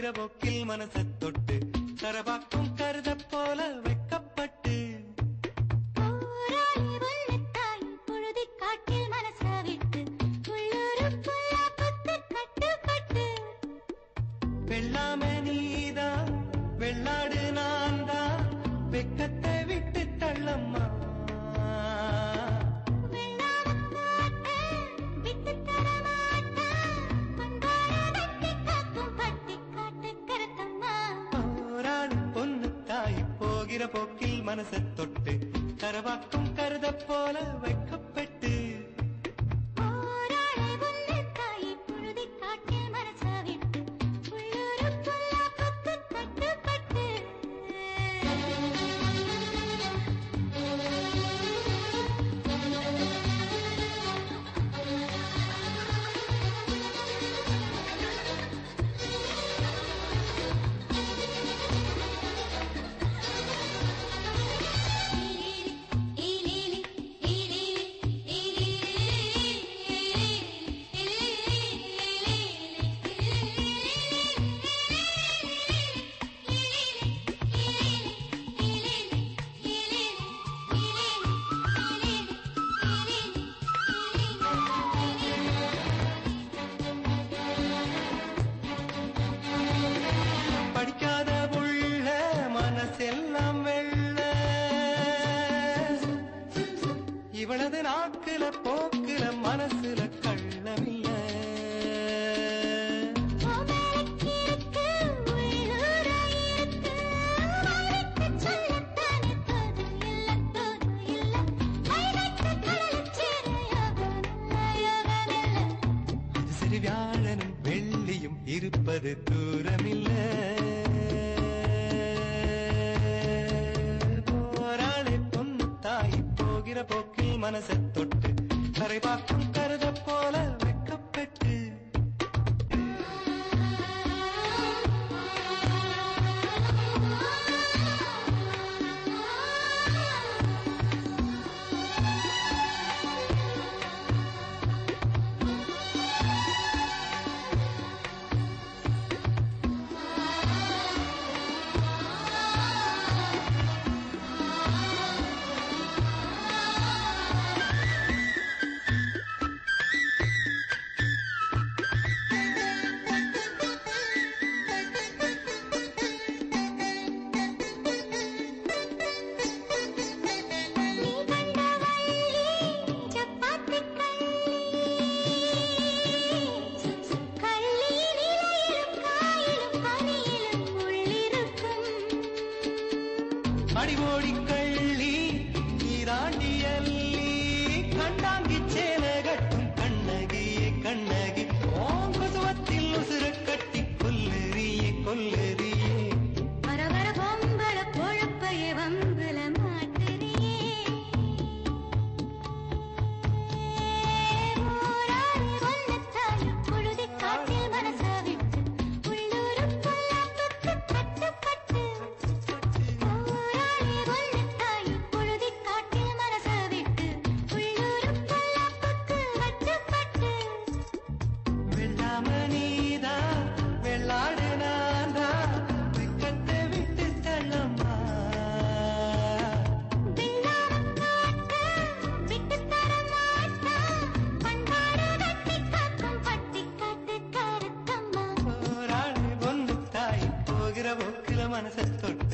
போகிற போக்கில் மனசை தொட்டு தரபாக்கும் கருத போல வைக்கப்பட்டு வெள்ளாமே நீதான் வெள்ளாடு நான்தான் வெக்கத்தை விட்டு தள்ளம்மா போகிற போக்கில் மனசை தொட்டு கரவாக்கும் கருத போல வைக்கப்பட்டு படிக்காத புள்ள மனசெல்லாம் வெள்ள இவளது நாக்குல போக்குல மனசுல கள்ளமில்ல அது சரி வியாழனும் வெள்ளியும் இருப்பது தூரமில்ல போகிற போக்கில் மனசை தொட்டு கரை பார்க்கும் கருத போல வைக்கப்பட்டு அடிவோடி கள்ளி நீராண்டியல்லி கண்டாங்கி சேலகட்டும் கண்ணகியே கண்ணகி ஓங்குசுவத்தில் உசுர கட்டி கொல்லறியே கொல்லறியே வரவர பொம்பள பொழப்பைய வம்புல மாட்டுறியே ஊராளி ஒன்னத்தாயும் பொழுதி காட்டில் மனச விட்டு உள்ளூரும் பொல்லாப்புக்கு கட்டுப்பட்டு வெள்ளாடு நான்தா வெக்கத்தை விட்டு தள்ளம்மா போராளி பொண்ணு தாய் போகிற போக்கில மனசை தொட்டு